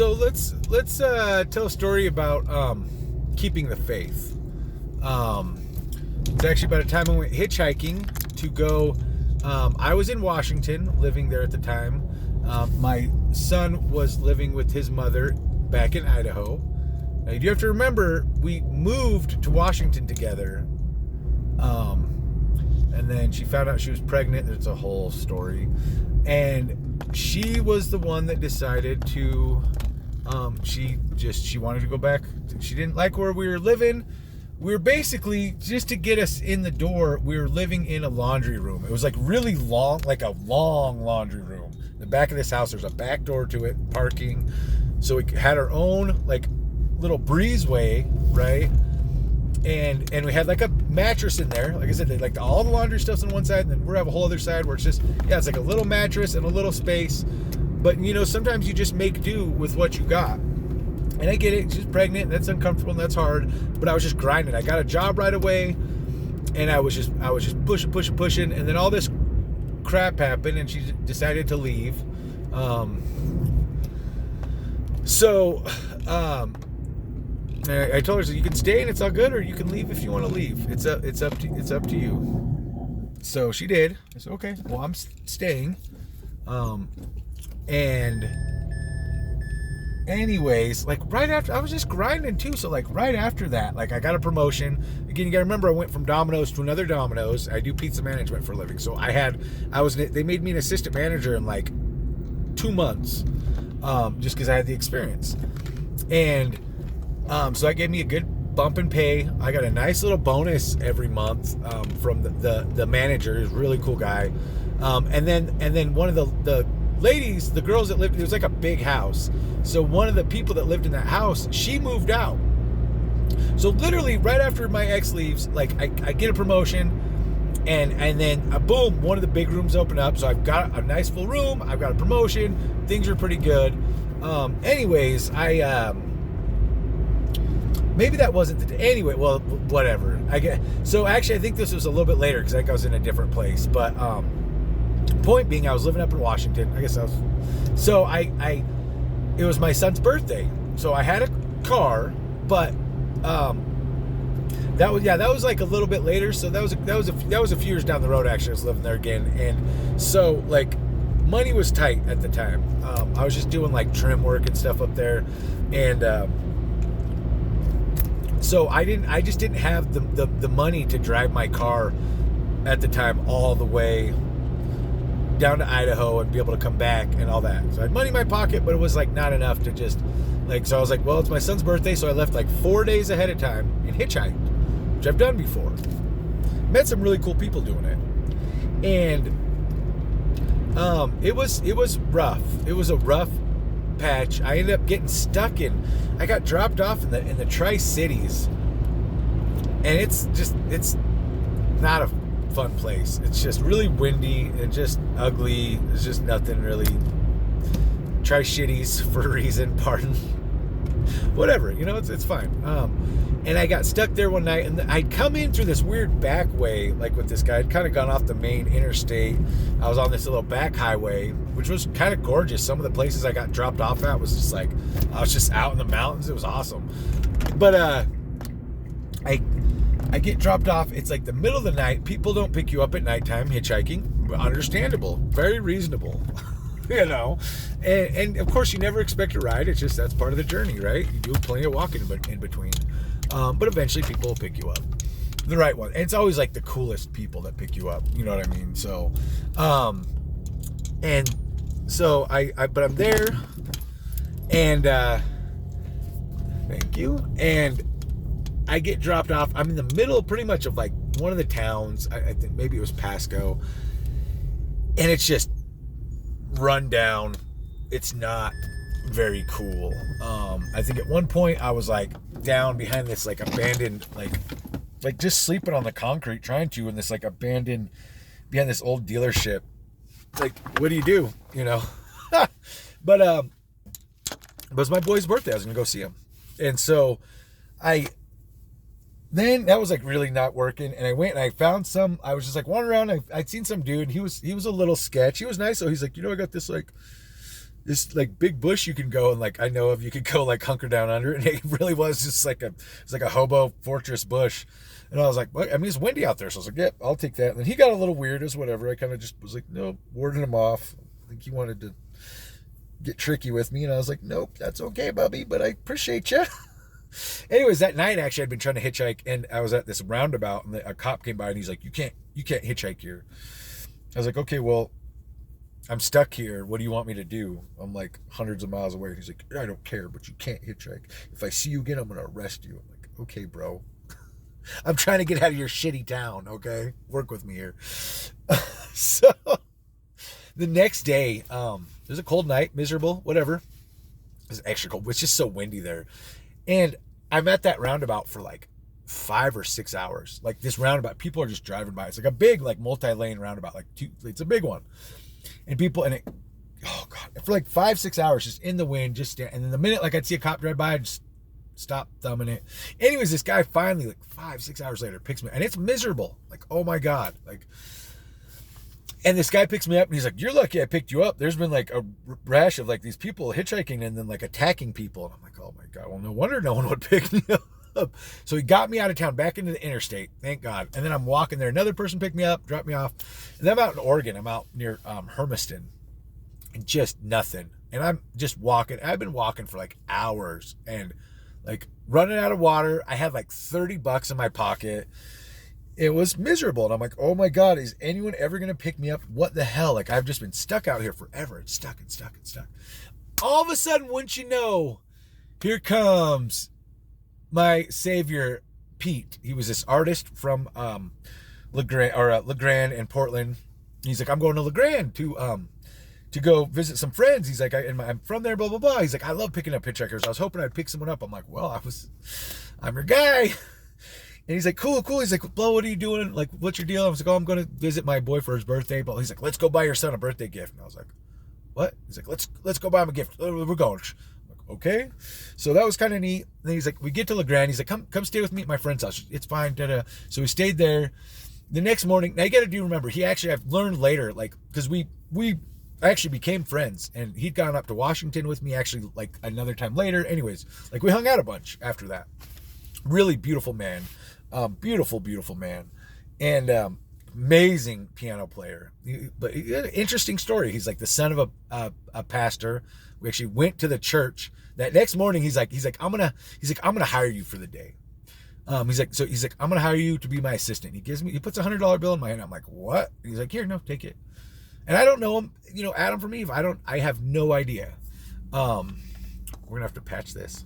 So let's tell a story about keeping the faith. It's actually about a time I went hitchhiking to go. I was in Washington, living there at the time. My son was living with his mother back in Idaho. Now, you have to remember, we moved to Washington together. And then she found out she was pregnant. It's a whole story. And she was the one that decided to, she wanted to go back. She didn't like where we were living. We were basically, just to get us in the door, we were living in a laundry room. It was like really long, like a long laundry room. The back of this house, there's a back door to it, parking. So we had our own like little breezeway, right? And we had like a mattress in there. Like I said, like all the laundry stuff's on one side, and then we have a whole other side where it's just, it's like a little mattress and a little space. But sometimes you just make do with what you got. And I get it, she's pregnant, and that's uncomfortable, and that's hard. But I was just grinding. I got a job right away, and I was just pushing, and then all this crap happened, and she decided to leave. I told her, so you can stay and it's all good, or you can leave if you want to leave. It's up to you. So she did. I said, okay, well, I'm staying. And anyways, like right after, I was just grinding too. So like right after that, like I got a promotion. Again, you gotta remember, I went from Domino's to another Domino's. I do pizza management for a living. So they made me an assistant manager in like 2 months, just because I had the experience. And so that gave me a good bump in pay. I got a nice little bonus every month from the manager. He's a really cool guy. And then one of the ladies, the girls that lived, it was like a big house. So one of the people that lived in that house, she moved out. So literally right after my ex leaves, like I get a promotion, and then boom, one of the big rooms open up. So I've got a nice full room. I've got a promotion. Things are pretty good. Anyways, maybe that wasn't the day. Anyway, well, whatever. So actually, I think this was a little bit later because I think I was in a different place. But point being, I was living up in Washington. I guess I was. So it was my son's birthday. So I had a car, but that was like a little bit later. So that was a few years down the road. Actually, I was living there again, and so like money was tight at the time. I was just doing like trim work and stuff up there, and so I just didn't have the money to drive my car at the time all the way down to Idaho and be able to come back and all that. So I had money in my pocket, but it was like not enough to just like, so I was like, well, it's my son's birthday. So I left like 4 days ahead of time and hitchhiked, which I've done before. Met some really cool people doing it. And it was rough. It was a rough patch. I ended up getting stuck I got dropped off in the Tri-Cities, and it's not a fun place. It's just really windy and just ugly. There's just nothing really. Tri-Shitties for a reason, pardon. Whatever, it's fine. And I got stuck there one night, and I'd come in through this weird back way, like with this guy. I'd kind of gone off the main interstate. I was on this little back highway, which was kind of gorgeous. Some of the places I got dropped off at was just like, I was just out in the mountains. It was awesome. But I get dropped off. It's like the middle of the night. People don't pick you up at nighttime hitchhiking. Understandable. Very reasonable. And of course you never expect a ride. It's just, that's part of the journey, right? You do plenty of walking in between. But eventually people will pick you up. The right one. And it's always like the coolest people that pick you up. You know what I mean? So, and so but I'm there, and, thank you. And I get dropped off. I'm in the middle pretty much of like one of the towns. I think maybe it was Pasco. And it's just run down. It's not very cool. I think at one point I was like down behind this like abandoned, like just sleeping on the concrete trying to, in this like abandoned, behind this old dealership. Like, what do you do? But it was my boy's birthday. I was gonna go see him. And so then that was like really not working, and I went and I found I was just like wandering around. I'd seen some dude. He was a little sketch. He was nice, so he's like, I got this like this like big bush you can go, and like I know of, you could go like hunker down under it. And it really was just like it's like a hobo fortress bush. And I was like, well, I mean, it's windy out there. So I was like, yep, I'll take that. And then he got a little weird as whatever. I kind of just was like, no, warding him off. I think he wanted to get tricky with me. And I was like, nope, that's okay, Bubby, but I appreciate you. Anyways, that night, actually, I'd been trying to hitchhike, and I was at this roundabout, and a cop came by, and he's like, you can't hitchhike here. I was like, okay, well, I'm stuck here. What do you want me to do? I'm like hundreds of miles away. He's like, I don't care, but you can't hitchhike. If I see you again, I'm going to arrest you. I'm like, okay, bro. I'm trying to get out of your shitty town, okay? Work with me here. So the next day, it was a cold night, miserable, whatever. It was extra cold. It's just so windy there. And I'm at that roundabout for like 5 or 6 hours. Like this roundabout, people are just driving by. It's like a big, like multi-lane roundabout. It's a big one. And oh God, for like 5-6 hours, just in the wind, just stand. And then the minute like I'd see a cop drive by, I'd just stop thumbing it. Anyways, this guy finally, like 5-6 hours later, picks me, and it's miserable. Like, oh my God. Like, and this guy picks me up, and he's like, you're lucky I picked you up. There's been like a rash of like these people hitchhiking and then like attacking people. And I'm like, oh my God, well, no wonder no one would pick me up. So he got me out of town, back into the interstate, thank God. And then I'm walking there. Another person picked me up, dropped me off. And then I'm out in Oregon. I'm out near Hermiston, and just nothing. And I'm just walking. I've been walking for like hours and like running out of water. I had like $30 in my pocket. It was miserable. And I'm like, oh my God, is anyone ever going to pick me up? What the hell? Like, I've just been stuck out here forever. It's stuck. All of a sudden, wouldn't you know, here comes my savior, Pete. He was this artist from LeGrand and Portland. He's like, I'm going to LeGrand to go visit some friends. He's like, I'm from there, blah, blah, blah. He's like, I love picking up hitchhikers. I was hoping I'd pick someone up. I'm like, well, I'm your guy. And he's like, cool. He's like, well, what are you doing? Like, what's your deal? I was like, oh, I'm going to visit my boy for his birthday. But he's like, let's go buy your son a birthday gift. And I was like, what? He's like, let's go buy him a gift. We're going. I'm like, okay. So that was kind of neat. And then he's like, we get to LeGrand. He's like, come stay with me at my friend's house. It's fine. Da-da. So we stayed there. The next morning, now you got to remember, I've learned later, like, because we actually became friends, and he'd gone up to Washington with me actually like another time later. Anyways, like we hung out a bunch after that. Really beautiful man. Beautiful man. And amazing piano player. But interesting story. He's like the son of a pastor. We actually went to the church. That next morning, he's like, I'm gonna hire you for the day. He's like, I'm gonna hire you to be my assistant. He puts $100 bill in my hand. I'm like, what? He's like, here, no, take it. And I don't know him, Adam from Eve. I have no idea. We're gonna have to patch this.